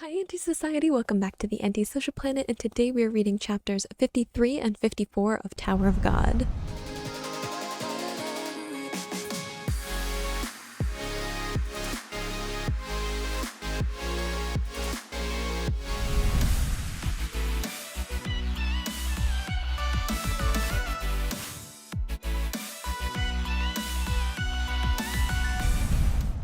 Hi Anti-Society, welcome back to the Anti-Social Planet, and today we are reading chapters 53 and 54 of Tower of God.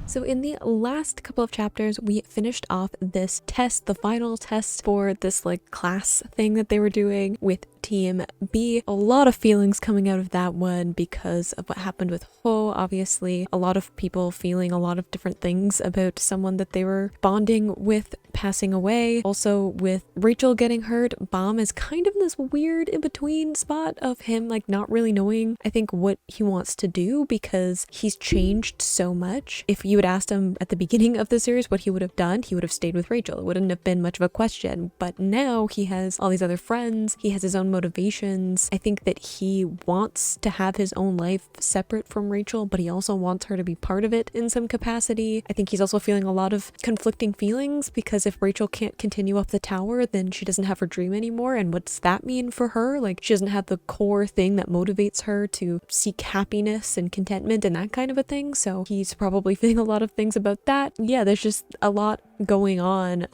So in the last couple of chapters, we finished off this test, the final test for this class thing that they were doing with Team B. A lot of feelings coming out of that one because of what happened with Ho, obviously. A lot of people feeling a lot of different things about someone that they were bonding with passing away. Also with Rachel getting hurt, Bam is kind of in this weird in-between spot of him not really knowing, I think, what he wants to do because he's changed so much. If you had asked him at the beginning of the series what he would have done, he would have stayed with Rachel. It wouldn't have been much of a question. But now he has all these other friends. He has his own motivations. I think that he wants to have his own life separate from Rachel, but he also wants her to be part of it in some capacity. I think he's also feeling a lot of conflicting feelings because if Rachel can't continue up the tower, then she doesn't have her dream anymore. And what's that mean for her? She doesn't have the core thing that motivates her to seek happiness and contentment and that kind of a thing. So he's probably feeling a lot of things about that. Yeah, there's just a lot going on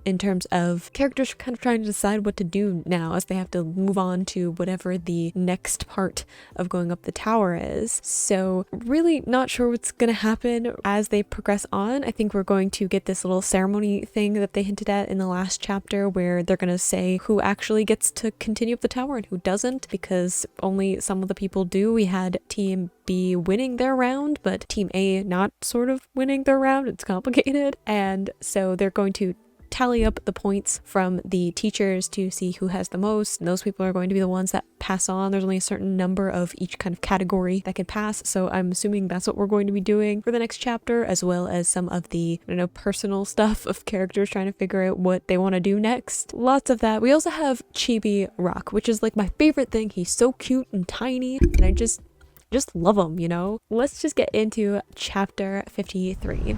in terms of characters kind of trying to decide what to do now as they have to move on to whatever the next part of going up the tower is. So really not sure what's going to happen as they progress on. I think we're going to get this little ceremony thing that they hinted at in the last chapter where they're going to say who actually gets to continue up the tower and who doesn't, because only some of the people do. We had Team B winning their round, but Team A not sort of winning their round. It's complicated. And so they're going to tally up the points from the teachers to see who has the most, and those people are going to be the ones that pass on. There's only a certain number of each kind of category that can pass, so I'm assuming that's what we're going to be doing for the next chapter, as well as some of the personal stuff of characters trying to figure out what they want to do next. Lots of that. We also have Chibi Rock, which is my favorite thing. He's so cute and tiny, and I just love him, Let's just get into chapter 53.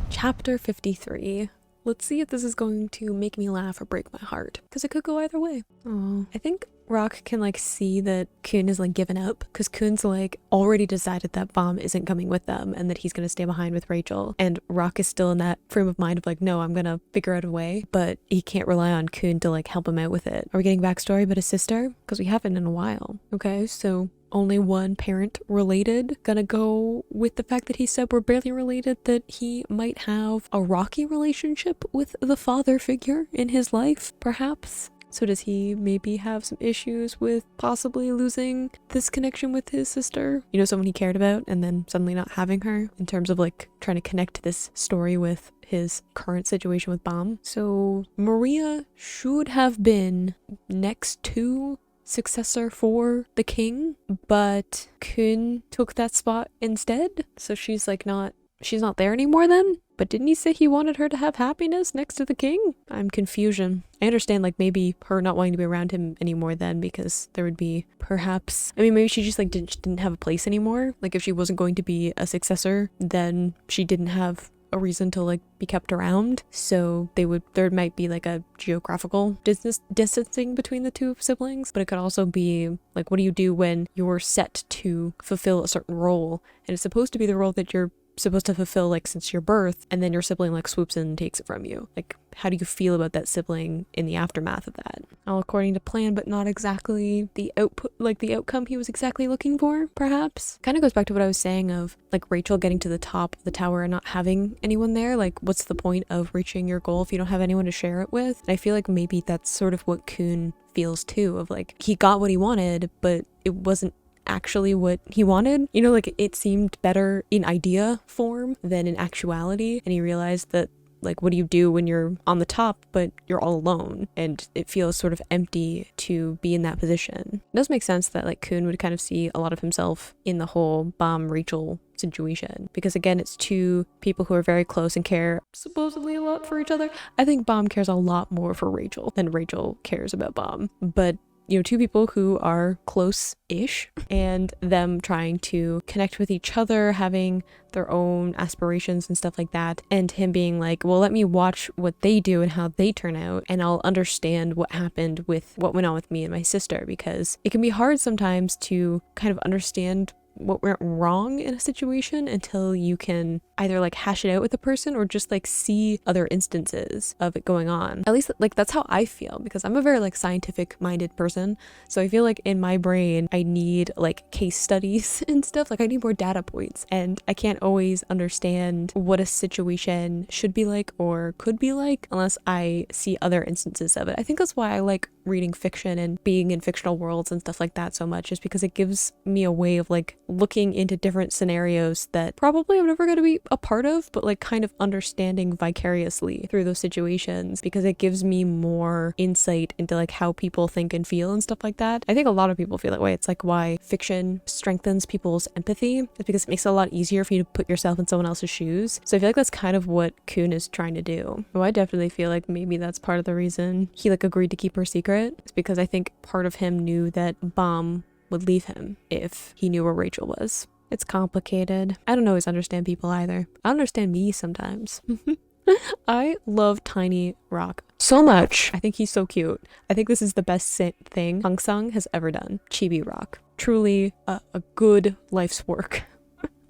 Chapter 53. Let's see if this is going to make me laugh or break my heart, because it could go either way. Oh, I think Rock can see that Kun is given up, because Kun's already decided that Bam isn't coming with them and that he's gonna stay behind with Rachel, and Rock is still in that frame of mind of no, I'm gonna figure out a way, but he can't rely on Kun to help him out with it. Are we getting backstory about his sister? Because we haven't in a while. Okay, so only one parent related. Gonna go with the fact that he said we're barely related, that he might have a rocky relationship with the father figure in his life, perhaps. So does he maybe have some issues with possibly losing this connection with his sister? Someone he cared about and then suddenly not having her, in terms of trying to connect this story with his current situation with Bam. So Maria should have been next to successor for the king, but Kun took that spot instead. So she's not there anymore then? But didn't he say he wanted her to have happiness next to the king? I'm confusion. I understand maybe her not wanting to be around him anymore then, because there would be perhaps, maybe she just didn't have a place anymore. If she wasn't going to be a successor, then she didn't have a reason to be kept around, so there might be a geographical distancing between the two siblings. But it could also be what do you do when you're set to fulfill a certain role, and it's supposed to be the role that you're supposed to fulfill since your birth, and then your sibling swoops in and takes it from you. How do you feel about that sibling in the aftermath of that? All according to plan, but not exactly the output, the outcome he was exactly looking for, perhaps. Kind of goes back to what I was saying of Rachel getting to the top of the tower and not having anyone there. What's the point of reaching your goal if you don't have anyone to share it with? And I feel maybe that's sort of what Kun feels too, of he got what he wanted, but it wasn't actually what he wanted. It seemed better in idea form than in actuality, and he realized that what do you do when you're on the top but you're all alone, and it feels sort of empty to be in that position. It does make sense that Kun would kind of see a lot of himself in the whole Bam Rachel situation, because again, it's two people who are very close and care supposedly a lot for each other. I think Bam cares a lot more for Rachel than Rachel cares about Bam, but two people who are close-ish and them trying to connect with each other, having their own aspirations and stuff like that, and him being like, well, let me watch what they do and how they turn out, and I'll understand what happened with what went on with me and my sister, because it can be hard sometimes to kind of understand what went wrong in a situation until you can either like hash it out with the person or just like see other instances of it going on. At least like that's how I feel, because I'm a very like scientific minded person. So I feel like in my brain I need like case studies and stuff. Like I need more data points, and I can't always understand what a situation should be like or could be like unless I see other instances of it. I think that's why I like reading fiction and being in fictional worlds and stuff like that so much, is because it gives me a way of like looking into different scenarios that probably I'm never going to be a part of, but like kind of understanding vicariously through those situations, because it gives me more insight into like how people think and feel and stuff like that. I think a lot of people feel that way. It's like why fiction strengthens people's empathy. It's because it makes it a lot easier for you to put yourself in someone else's shoes. So I feel like that's kind of what Kun is trying to do. So I definitely feel like maybe that's part of the reason he like agreed to keep her secret. It's because I think part of him knew that Bomb would leave him if he knew where Rachel was. It's complicated. I don't always understand people either. I understand me sometimes. I love Tiny Rock so much. I think he's so cute. I think this is the best thing Hong Sang has ever done. Chibi Rock. Truly a good life's work.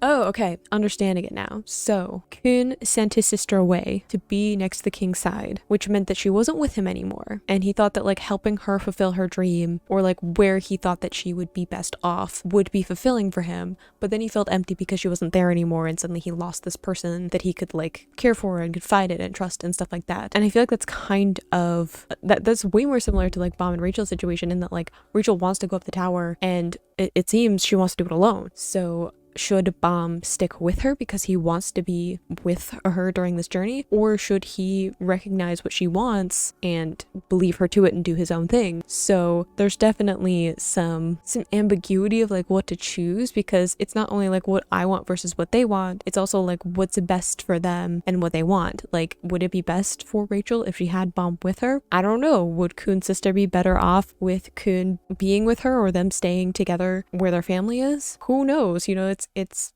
Oh, okay. Understanding it now. So, Kun sent his sister away to be next to the king's side, which meant that she wasn't with him anymore. And he thought that like helping her fulfill her dream, or like where he thought that she would be best off, would be fulfilling for him. But then he felt empty because she wasn't there anymore, and suddenly he lost this person that he could like care for and confide in and trust and stuff like that. And I feel like that's kind of that's way more similar to like Bomb and Rachel's situation, in that like Rachel wants to go up the tower and it seems she wants to do it alone. So should Bomb stick with her because he wants to be with her during this journey, or should he recognize what she wants and believe her to it and do his own thing? So there's definitely some ambiguity of like what to choose, because it's not only like what I want versus what they want, it's also like what's best for them and what they want. Like, would it be best for Rachel if she had Bomb with her? I don't know. Would Kun's sister be better off with Kun being with her, or them staying together where their family is? Who knows? You know, it's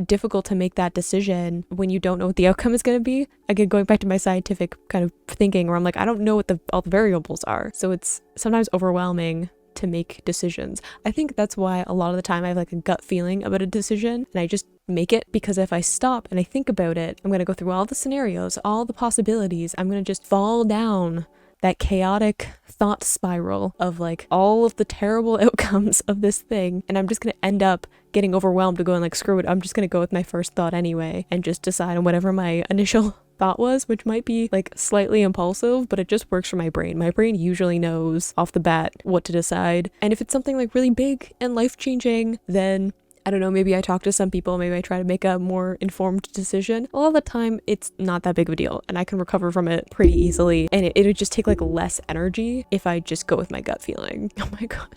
difficult to make that decision when you don't know what the outcome is going to be. Again, going back to my scientific kind of thinking, where I'm like, I don't know what all the variables are. So it's sometimes overwhelming to make decisions. I think that's why a lot of the time I have like a gut feeling about a decision and I just make it, because if I stop and I think about it, I'm going to go through all the scenarios, all the possibilities. I'm going to just fall down that chaotic thought spiral of like all of the terrible outcomes of this thing, and I'm just gonna end up getting overwhelmed to go and like, screw it, I'm just gonna go with my first thought anyway and just decide on whatever my initial thought was, which might be like slightly impulsive, but it just works for my brain. My brain usually knows off the bat what to decide, and if it's something like really big and life-changing, then I don't know, maybe I talk to some people, maybe I try to make a more informed decision. A lot of the time, it's not that big of a deal, and I can recover from it pretty easily, and it would just take like less energy if I just go with my gut feeling. Oh my gosh.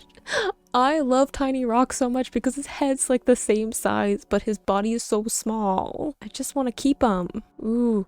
I love Tiny Rock so much because his head's like the same size, but his body is so small. I just want to keep him. Ooh.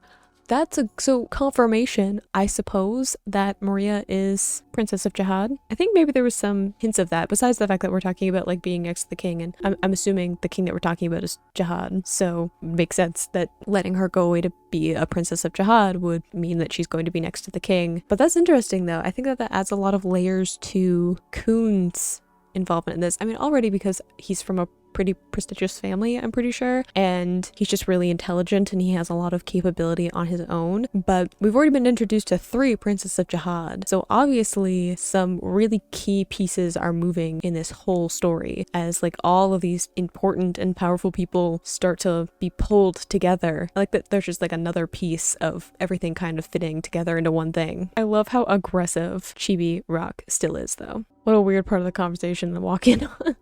So confirmation, I suppose, that Maria is Princess of Jihad. I think maybe there was some hints of that, besides the fact that we're talking about like being next to the king, and I'm assuming the king that we're talking about is Jihad, so it makes sense that letting her go away to be a Princess of Jihad would mean that she's going to be next to the king. But that's interesting though. I think that adds a lot of layers to Kun's involvement in this. I mean, already because he's from a pretty prestigious family, I'm pretty sure, and he's just really intelligent and he has a lot of capability on his own, but we've already been introduced to 3 Princesses of Jihad, so obviously some really key pieces are moving in this whole story as like all of these important and powerful people start to be pulled together. I like that there's just like another piece of everything kind of fitting together into one thing. I love how aggressive Chibi Rock still is though. What a weird part of the conversation to walk in on.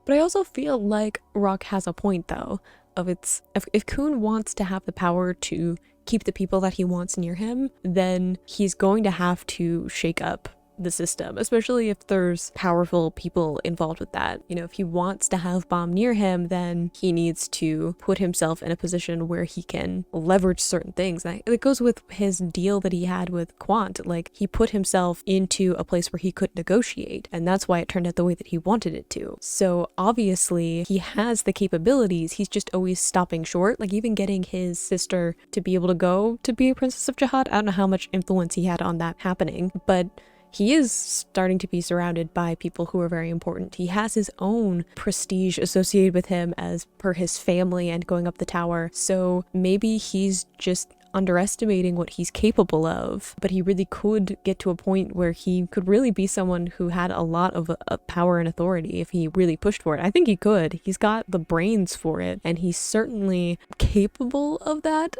But I also feel like Rock has a point though, of if Kun wants to have the power to keep the people that he wants near him, then he's going to have to shake up the system, especially if there's powerful people involved with that. You know, if he wants to have Bomb near him, then he needs to put himself in a position where he can leverage certain things. And it goes with his deal that he had with Quant. Like, he put himself into a place where he could negotiate, and that's why it turned out the way that he wanted it to. So obviously he has the capabilities, he's just always stopping short. Like, even getting his sister to be able to go to be a princess of Jihad, I don't know how much influence he had on that happening, but he is starting to be surrounded by people who are very important. He has his own prestige associated with him as per his family and going up the tower. So maybe he's just underestimating what he's capable of, but he really could get to a point where he could really be someone who had a lot of power and authority if he really pushed for it. I think he could. He's got the brains for it, and he's certainly capable of that.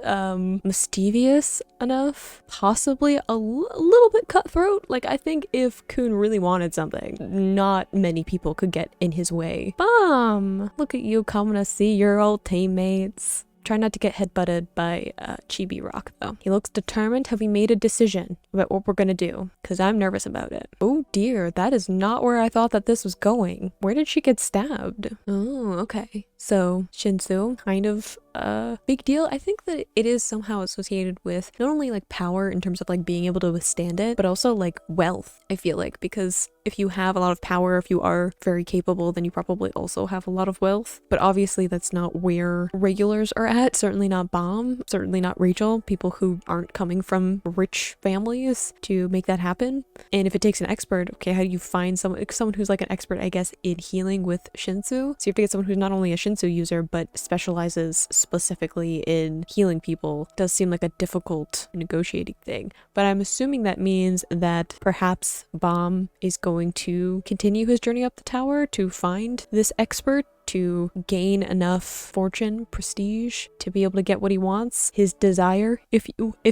Mischievous enough, possibly a little bit cutthroat. Like, I think if Kun really wanted something, not many people could get in his way. Bum! Look at you coming to see your old teammates. Try not to get headbutted by Chibi Rock, though. He looks determined. Have we made a decision about what we're gonna do? Because I'm nervous about it. Oh dear, that is not where I thought that this was going. Where did she get stabbed? Oh, okay. So, Shinsu, kind of a big deal. I think that it is somehow associated with not only like power in terms of like being able to withstand it, but also like wealth, I feel like, because if you have a lot of power, if you are very capable, then you probably also have a lot of wealth. But obviously that's not where regulars are at. Certainly not Bomb, certainly not Rachel, people who aren't coming from rich families to make that happen. And if it takes an expert, okay, how do you find someone who's like an expert, I guess, in healing with Shinsu? So you have to get someone who's not only a Shinsu user, but specializes specifically in healing people. It does seem like a difficult negotiating thing. But I'm assuming that means that perhaps Bomb is going to continue his journey up the tower to find this expert, to gain enough fortune, prestige, to be able to get what he wants, his desire, if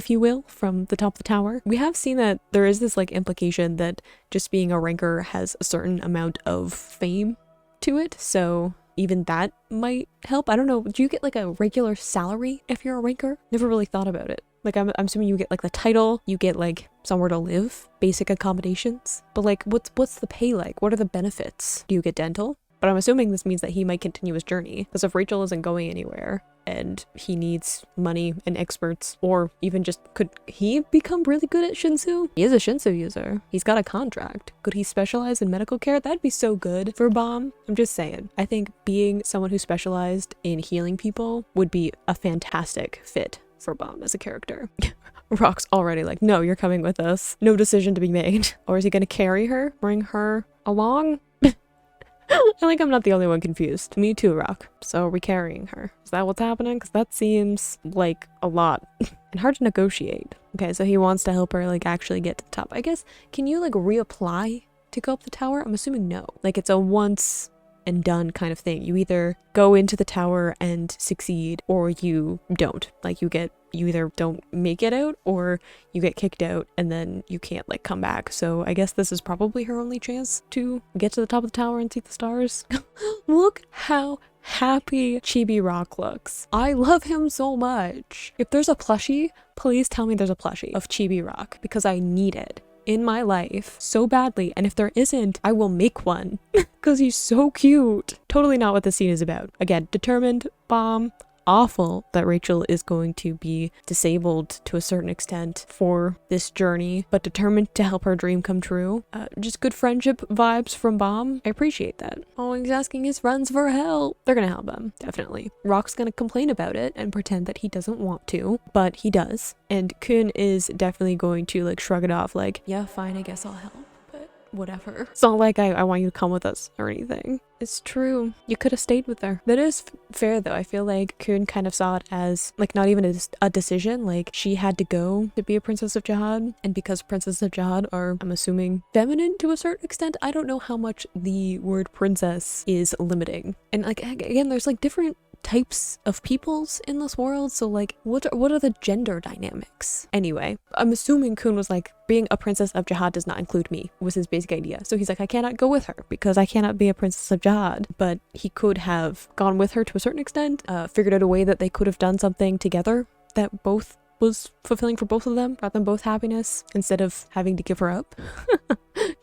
you will, from the top of the tower. We have seen that there is this like implication that just being a ranker has a certain amount of fame to it, so even that might help. I don't know, do you get like a regular salary if you're a ranker? Never really thought about it. Like, I'm assuming you get like the title, you get like somewhere to live, basic accommodations, but like what's the pay like? What are the benefits? Do you get dental? But I'm assuming this means that he might continue his journey, because if Rachel isn't going anywhere and he needs money and experts, or even just, could he become really good at Shinsu? He is a Shinsu user. He's got a contract. Could he specialize in medical care? That'd be so good for Bomb. I'm just saying. I think being someone who specialized in healing people would be a fantastic fit for Bomb as a character. Rock's already like, no, you're coming with us. No decision to be made. Or is he gonna carry her? Bring her along? I think I'm not the only one confused. Me too, Rock. So are we carrying her? Is that what's happening? Because that seems like a lot. And hard to negotiate. Okay, so he wants to help her like actually get to the top. I guess, can you like reapply to go up the tower? I'm assuming no. Like, it's a once and done kind of thing. You either go into the tower and succeed, or you don't. Like, you either don't make it out, or you get kicked out and then you can't like come back. So I guess this is probably her only chance to get to the top of the tower and see the stars. Look how happy Chibi Rock looks. I love him so much. If there's a plushie, please tell me there's a plushie of Chibi Rock, because I need it in my life so badly, and if there isn't, I will make one because he's so cute. Totally not what the scene is about. Again, determined, Bomb. Awful that Rachel is going to be disabled to a certain extent for this journey, but determined to help her dream come true. Just good friendship vibes from Bomb. I appreciate that. Oh, he's asking his friends for help. They're gonna help him, definitely. Rock's gonna complain about it and pretend that he doesn't want to, but he does. And Kun is definitely going to like shrug it off like, yeah, fine, I guess I'll help. Whatever. It's not like I want you to come with us or anything. It's true. You could have stayed with her. That is fair though. I feel like Kun kind of saw it as like not even a decision. Like, she had to go to be a princess of Jihad, and because princesses of Jihad are, I'm assuming, feminine to a certain extent. I don't know how much the word princess is limiting. And like, again, there's like different types of peoples in this world, so like what are the gender dynamics? Anyway, I'm assuming Kun was like, being a princess of Jihad does not include me, was his basic idea. So he's like, I cannot go with her because I cannot be a princess of Jihad. But he could have gone with her to a certain extent, figured out a way that they could have done something together that both was fulfilling for both of them, brought them both happiness instead of having to give her up.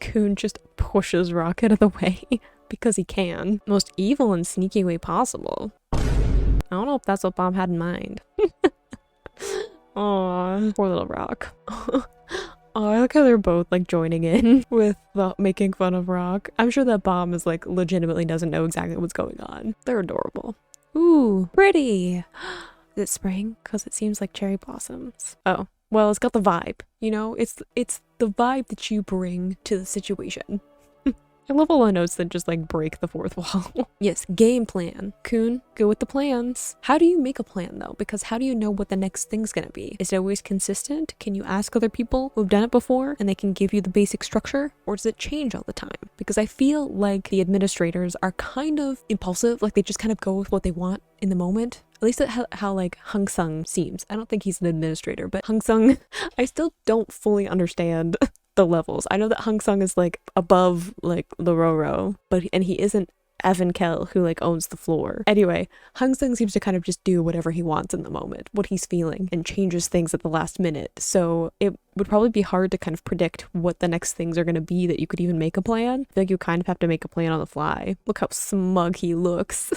Kun just pushes Rock out of the way because he can. Most evil and sneaky way possible. I don't know if that's what Bob had in mind. Aw, poor little Rock. Oh, I like how they're both like joining in with making fun of Rock. I'm sure that Bomb is like legitimately doesn't know exactly what's going on. They're adorable. Ooh, pretty. Is it spring? Because it seems like cherry blossoms. Oh, well, it's got the vibe, you know? It's the vibe that you bring to the situation. I love all the notes that just like break the fourth wall. Yes, game plan. Kun, go with the plans. How do you make a plan though? Because how do you know what the next thing's gonna be? Is it always consistent? Can you ask other people who've done it before and they can give you the basic structure? Or does it change all the time? Because I feel like the administrators are kind of impulsive, like they just kind of go with what they want in the moment. At least that's how like Hung Sung seems. I don't think he's an administrator, but Hung Sung, I still don't fully understand the levels. I know that Hung Sung is like above like Lororo, and he isn't Evan Kell who like owns the floor. Anyway, Hung Sung seems to kind of just do whatever he wants in the moment, what he's feeling, and changes things at the last minute. So it would probably be hard to kind of predict what the next things are going to be that you could even make a plan. I feel like you kind of have to make a plan on the fly. Look how smug he looks.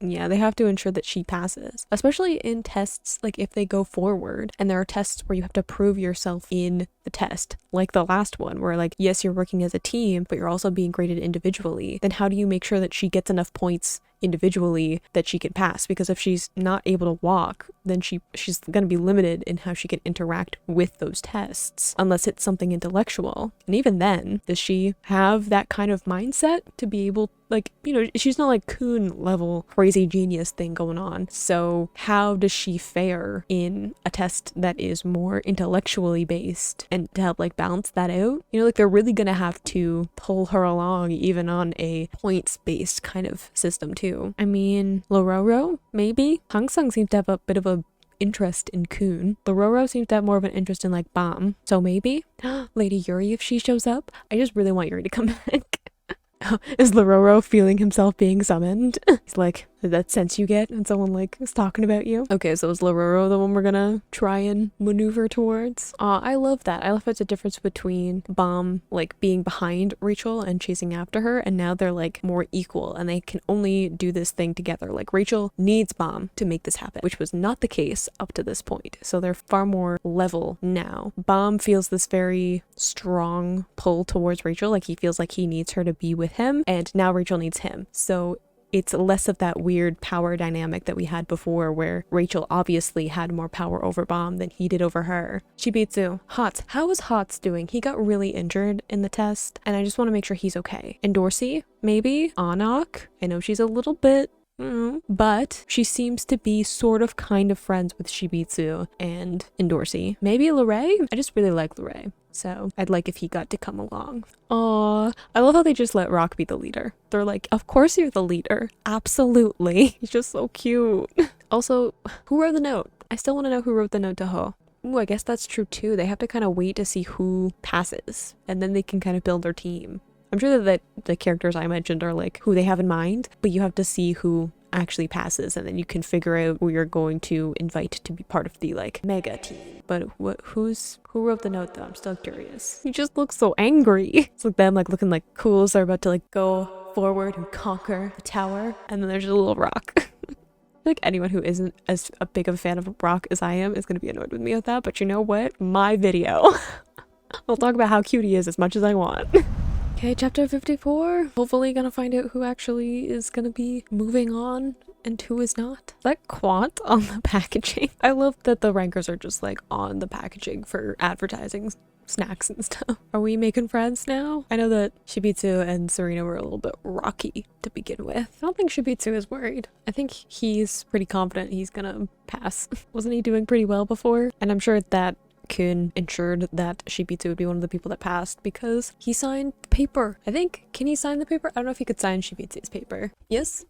Yeah, they have to ensure that she passes, especially in tests, like if they go forward and there are tests where you have to prove yourself in the test, like the last one where like, yes, you're working as a team, but you're also being graded individually. Then how do you make sure that she gets enough points individually that she can pass? Because if she's not able to walk, then she's going to be limited in how she can interact with those tests unless it's something intellectual. And even then, does she have that kind of mindset to be able, like, you know, she's not like Kun level crazy genius thing going on. So how does she fare in a test that is more intellectually based, and to help like balance that out? You know, like they're really gonna have to pull her along even on a points based kind of system too. I mean, Lororo, maybe? Hung Sung seems to have a bit of a interest in Kun. Lororo seems to have more of an interest in like Bomb. So maybe Lady Yuri, if she shows up. I just really want Yuri to come back. Is Lororo feeling himself being summoned? He's like, that sense you get when someone like is talking about you. Okay, so is Lororo the one we're gonna try and maneuver towards? I love that. I love how it's a difference between Bomb like being behind Rachel and chasing after her, and now they're like more equal and they can only do this thing together. Like Rachel needs Bomb to make this happen, which was not the case up to this point. So they're far more level now. Bomb feels this very strong pull towards Rachel, like he feels like he needs her to be with him, and now Rachel needs him. So it's less of that weird power dynamic that we had before where Rachel obviously had more power over Bomb than he did over her. Shibitsu. Hots. How is Hots doing? He got really injured in the test and I just want to make sure he's okay. And Dorsey? Maybe? Anak? I know she's a little bit but she seems to be sort of kind of friends with Shibitsu and Dorsey. Maybe Lorray? I just really like Lorray. So I'd like if he got to come along. Aww. I love how they just let Rock be the leader. They're like, of course you're the leader. Absolutely. He's just so cute. Also, who wrote the note? I still want to know who wrote the note to Ho. Ooh, I guess that's true too. They have to kind of wait to see who passes and then they can kind of build their team. I'm sure that the characters I mentioned are like who they have in mind, but you have to see who actually passes and then you can figure out who you're going to invite to be part of the like mega team. But who wrote the note though? I'm still curious. He just looks so angry. It's like them like looking like cool as they're about to like go forward and conquer the tower, and then there's a little Rock. Like anyone who isn't as a big of a fan of Rock as I am is going to be annoyed with me with that, but you know what? My video. I'll talk about how cute he is as much as I want. Okay, chapter 54. Hopefully gonna find out who actually is gonna be moving on and who is not. Is that Quant on the packaging? I love that the rankers are just like on the packaging for advertising snacks and stuff. Are we making friends now? I know that Shibitsu and Serena were a little bit rocky to begin with. I don't think Shibitsu is worried. I think he's pretty confident he's gonna pass. Wasn't he doing pretty well before? And I'm sure that Kun ensured that Shibitsu would be one of the people that passed because he signed the paper. I think, can he sign the paper? I don't know if he could sign Shibitsu's paper. Yes?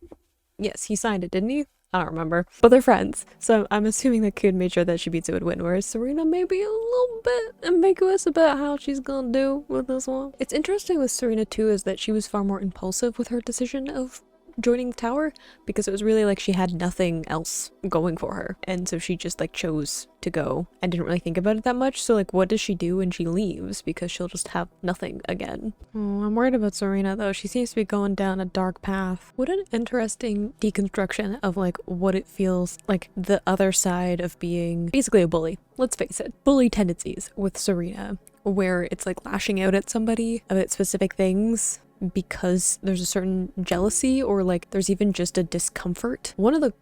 Yes, he signed it, didn't he? I don't remember. But they're friends. So I'm assuming that Kun made sure that Shibitsu would win, whereas Serena may be a little bit ambiguous about how she's gonna do with this one. It's interesting with Serena too is that she was far more impulsive with her decision of joining the tower, because it was really like she had nothing else going for her, and so she just like chose to go and didn't really think about it that much. So like, what does she do when she leaves? Because she'll just have nothing again. Oh, I'm worried about Serena though. She seems to be going down a dark path. What an interesting deconstruction of like what it feels like, the other side of being basically a bully. Let's face it, bully tendencies with Serena, where it's like lashing out at somebody about specific things because there's a certain jealousy, or like there's even just a discomfort. One of the,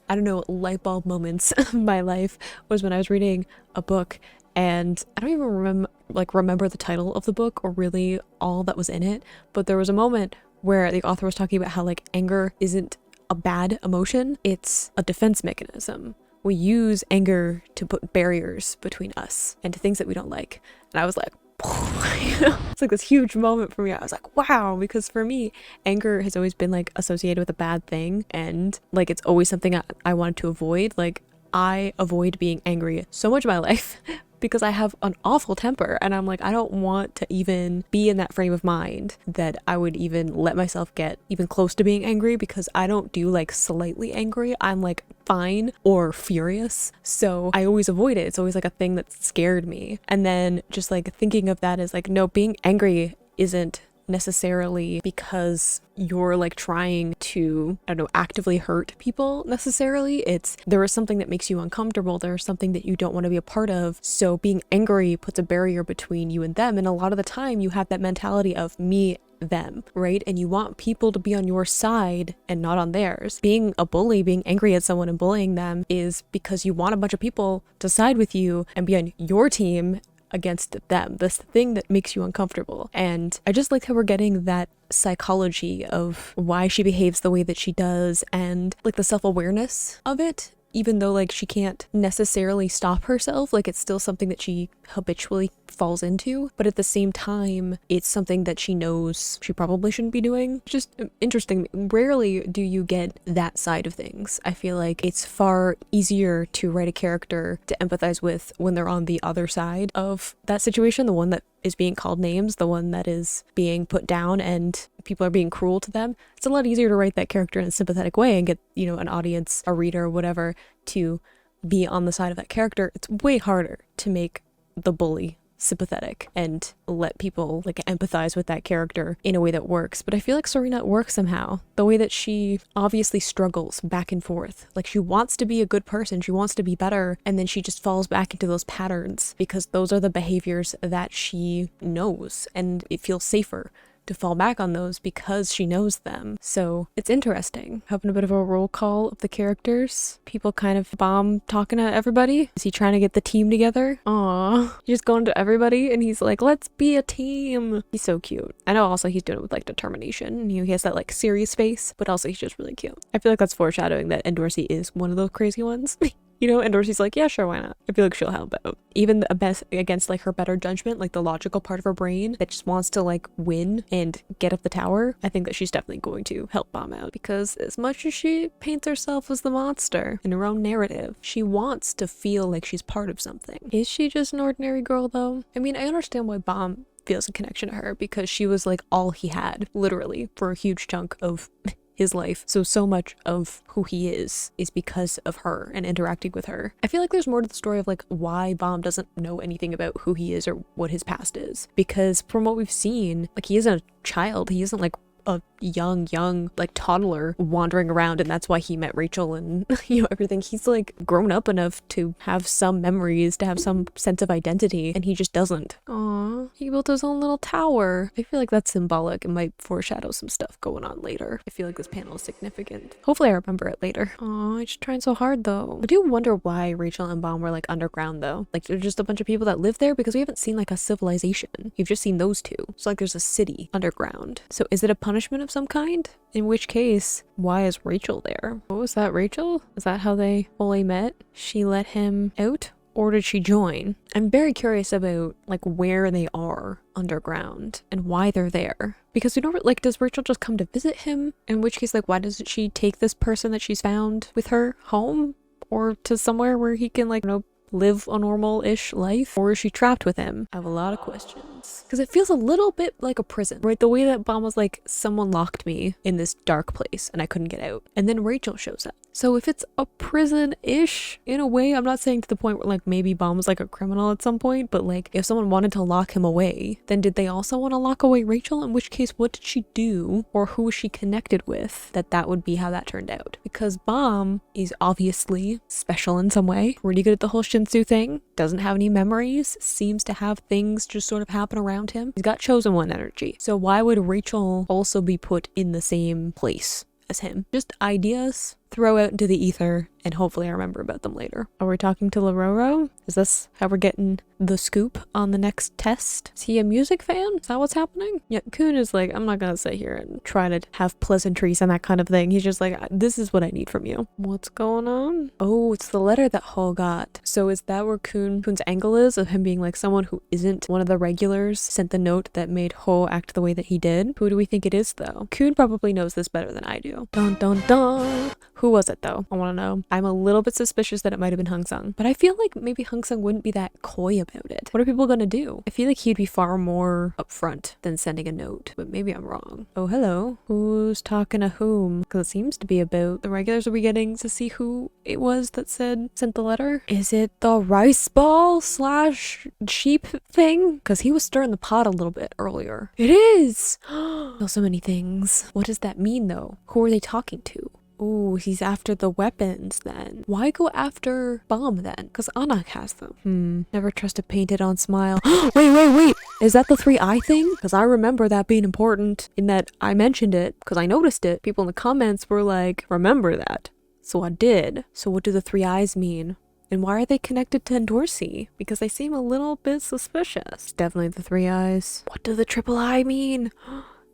I don't know, light bulb moments of my life was when I was reading a book, and I don't even remember the title of the book or really all that was in it, but there was a moment where the author was talking about how like anger isn't a bad emotion, it's a defense mechanism. We use anger to put barriers between us and to things that we don't like. And I was like, it's like this huge moment for me. I was like, wow, because for me, anger has always been like associated with a bad thing, and like it's always something I wanted to avoid. Like I avoid being angry so much in my life because I have an awful temper, and I'm like, I don't want to even be in that frame of mind that I would even let myself get even close to being angry, because I don't do like slightly angry. I'm like fine or furious. So I always avoid it. It's always like a thing that scared me. And then just like thinking of that as like, no, being angry isn't necessarily because you're like trying to, I don't know, actively hurt people necessarily. It's there is something that makes you uncomfortable. There's something that you don't want to be a part of. So being angry puts a barrier between you and them. And a lot of the time you have that mentality of me, them, right? And you want people to be on your side and not on theirs. Being a bully, being angry at someone and bullying them is because you want a bunch of people to side with you and be on your team against them, this thing that makes you uncomfortable. And I just like how we're getting that psychology of why she behaves the way that she does, and like the self-awareness of it, even though like she can't necessarily stop herself, like it's still something that she habitually falls into, but at the same time it's something that she knows she probably shouldn't be doing. Just interesting. Rarely do you get that side of things. I feel like it's far easier to write a character to empathize with when they're on the other side of that situation, the one that is being called names, the one that is being put down and people are being cruel to them. It's a lot easier to write that character in a sympathetic way and get, you know, an audience, a reader, whatever, to be on the side of that character. It's way harder to make the bully sympathetic and let people like empathize with that character in a way that works. But I feel like Serena works somehow. The way that she obviously struggles back and forth. Like she wants to be a good person, she wants to be better, and then she just falls back into those patterns because those are the behaviors that she knows, and it feels safer to fall back on those because she knows them. So it's interesting. Having a bit of a roll call of the characters. People kind of bomb talking to everybody. Is he trying to get the team together? Aww. He's just going to everybody and he's like, let's be a team. He's so cute. I know also he's doing it with like determination. You know, he has that like serious face, but also he's just really cute. I feel like that's foreshadowing that Endorsey is one of those crazy ones. You know, and Dorsey's like, yeah, sure, why not? I feel like she'll help out. Even the best against like her better judgment, like the logical part of her brain that just wants to like win and get up the tower. I think that she's definitely going to help Bomb out, because as much as she paints herself as the monster in her own narrative, she wants to feel like she's part of something. Is she just an ordinary girl though? I mean, I understand why Bomb feels a connection to her, because she was like all he had, literally, for a huge chunk of his life. So much of who he is because of her and interacting with her. I feel like there's more to the story of like why Bomb doesn't know anything about who he is or what his past is, because from what we've seen, like he isn't a child, he isn't like a young like toddler wandering around, and that's why he met Rachel and you know, everything. He's like grown up enough to have some memories, to have some sense of identity, and he just doesn't. Aww, he built his own little tower. I feel like that's symbolic and might foreshadow some stuff going on later. I feel like this panel is significant. Hopefully I remember it later. Aw, he's trying so hard though. I do wonder why Rachel and Bomb were like underground though. Like there's just a bunch of people that live there, because we haven't seen like a civilization. You've just seen those two. So like there's a city underground. So is it a punishment of some kind? In which case, why is Rachel there? What was that, Rachel? Is that how they fully met? She let him out? Or did she join? I'm very curious about like where they are underground and why they're there. Because we don't like, does Rachel just come to visit him? In which case, like, why doesn't she take this person that she's found with her home? Or to somewhere where he can like, you know, live a normal-ish life? Or is she trapped with him? I have a lot of questions. Because it feels a little bit like a prison, right? The way that Bam was like, someone locked me in this dark place and I couldn't get out. And then Rachel shows up. So if it's a prison-ish, in a way, I'm not saying to the point where like maybe Bam was like a criminal at some point, but like if someone wanted to lock him away, then did they also want to lock away Rachel? In which case, what did she do? Or who was she connected with? That would be how that turned out. Because Bam is obviously special in some way, pretty good at the whole Shinsu thing, doesn't have any memories, seems to have things just sort of happen around him. He's got chosen one energy. So why would Rachel also be put in the same place as him? Just ideas, throw out into the ether, and hopefully I remember about them later. Are we talking to Lororo? Is this how we're getting the scoop on the next test? Is he a music fan? Is that what's happening? Yeah, Kun is like, I'm not gonna sit here and try to have pleasantries and that kind of thing. He's just like, this is what I need from you. What's going on? Oh, it's the letter that Ho got. So is that where Kun's angle is, of him being like someone who isn't one of the regulars sent the note that made Ho act the way that he did? Who do we think it is though? Kun probably knows this better than I do. Dun dun dun! Who was it though? I want to know. I'm a little bit suspicious that it might have been Hong Sung, but I feel like maybe Hong Sung wouldn't be that coy about it. What are people gonna do? I feel like he'd be far more upfront than sending a note, but maybe I'm wrong. Oh, hello. Who's talking to whom? Because it seems to be about the regulars. Are we getting to see who it was that sent the letter? Is it the rice ball slash sheep thing? Because he was stirring the pot a little bit earlier. It is! Oh, so many things. What does that mean though? Who are they talking to? Ooh, he's after the weapons then. Why go after Bam then? Because Anak has them. Never trust a painted on smile. Wait. Is that the 3-eye thing? Because I remember that being important in that I mentioned it because I noticed it. People in the comments were like, remember that. So I did. So what do the 3 eyes mean? And why are they connected to Endorsi? Because they seem a little bit suspicious. Definitely the 3 eyes. What do the triple eye mean?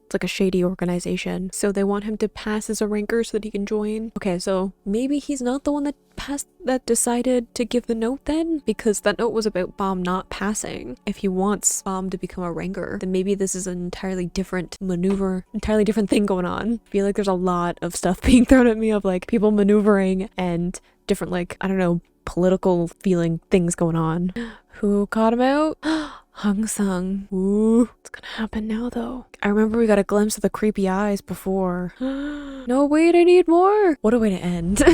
It's like a shady organization. So they want him to pass as a ranker so that he can join. Okay, so maybe he's not the one that decided to give the note then? Because that note was about Bam not passing. If he wants Bam to become a ranker, then maybe this is an entirely different maneuver, entirely different thing going on. I feel like there's a lot of stuff being thrown at me of like people maneuvering and different like, I don't know, political feeling things going on. Who caught him out? Hong Sung. Ooh, what's gonna happen now though? I remember we got a glimpse of the creepy eyes before. No, wait, I need more. What a way to end.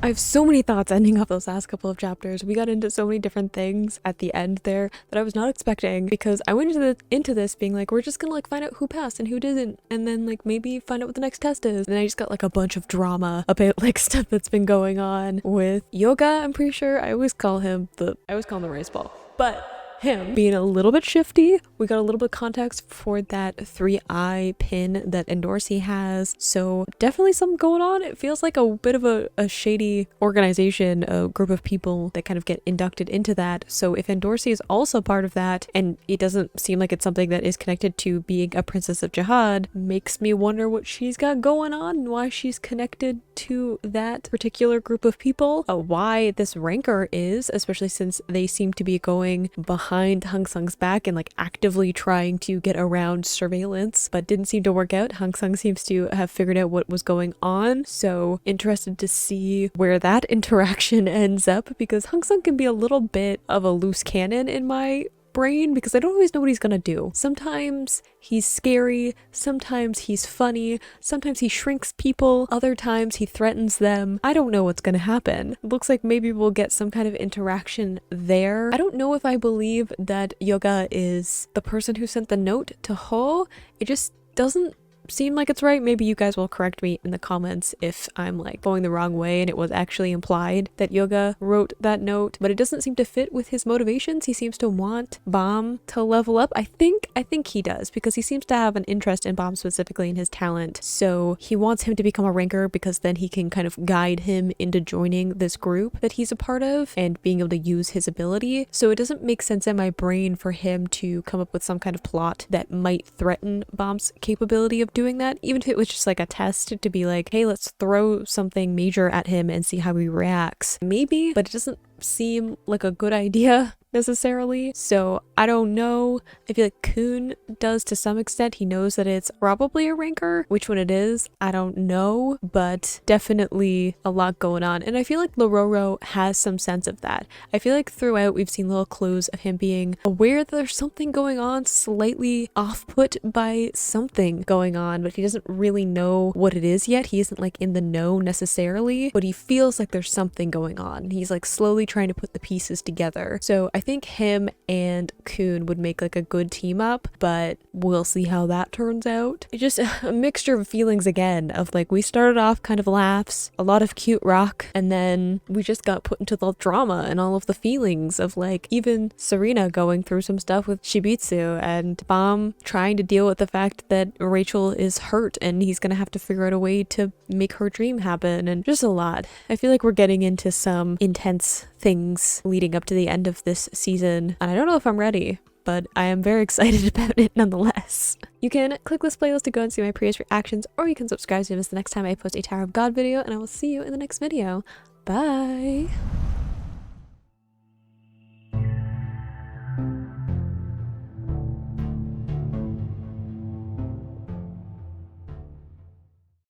I have so many thoughts ending up those last couple of chapters. We got into so many different things at the end there that I was not expecting, because I went into this being like, we're just gonna like find out who passed and who didn't, and then like maybe find out what the next test is. And then I just got like a bunch of drama about like stuff that's been going on with Yoga. I'm pretty sure I always call him the rice ball, but him being a little bit shifty. We got a little bit of context for that 3-eye pin that Endorsi has. So definitely something going on. It feels like a bit of a shady organization, a group of people that kind of get inducted into that. So if Endorsi is also part of that, and it doesn't seem like it's something that is connected to being a princess of Jihad, makes me wonder what she's got going on and why she's connected to that particular group of people. Why this ranker is, especially since they seem to be going behind Hong Sung's back and like actively trying to get around surveillance, but didn't seem to work out. Hong Sung seems to have figured out what was going on, so interested to see where that interaction ends up, because Hong Sung can be a little bit of a loose cannon in my brain, because I don't always know what he's gonna do. Sometimes he's scary, sometimes he's funny, sometimes he shrinks people, other times he threatens them. I don't know what's gonna happen. It looks like maybe we'll get some kind of interaction there. I don't know if I believe that Yoga is the person who sent the note to Ho. It just doesn't seem like it's right. Maybe you guys will correct me in the comments if I'm like going the wrong way and it was actually implied that Yoga wrote that note, but it doesn't seem to fit with his motivations. He seems to want Bam to level up. I think he does, because he seems to have an interest in Bam specifically in his talent. So he wants him to become a ranker because then he can kind of guide him into joining this group that he's a part of and being able to use his ability. So it doesn't make sense in my brain for him to come up with some kind of plot that might threaten Bam's capability of doing that, even if it was just like a test to be like, hey, let's throw something major at him and see how he reacts. Maybe, but it doesn't seem like a good idea necessarily. So I don't know. I feel like Kun does to some extent. He knows that it's probably a rancor. Which one it is, I don't know, but definitely a lot going on. And I feel like Lororo has some sense of that. I feel like throughout we've seen little clues of him being aware that there's something going on, slightly off-put by something going on, but he doesn't really know what it is yet. He isn't like in the know necessarily, but he feels like there's something going on. He's like slowly trying to put the pieces together. So I think him and Kun would make like a good team up, but we'll see how that turns out. It's just a mixture of feelings again of like, we started off kind of laughs, a lot of cute rock, and then we just got put into the drama and all of the feelings of like even Serena going through some stuff with Shibitsu and Bam trying to deal with the fact that Rachel is hurt and he's gonna have to figure out a way to make her dream happen, and just a lot. I feel like we're getting into some intense things leading up to the end of this season, and I don't know if I'm ready, but I am very excited about it nonetheless. You can click this playlist to go and see my previous reactions, or you can subscribe to miss the next time I post a Tower of God video, and I will see you in the next video. Bye!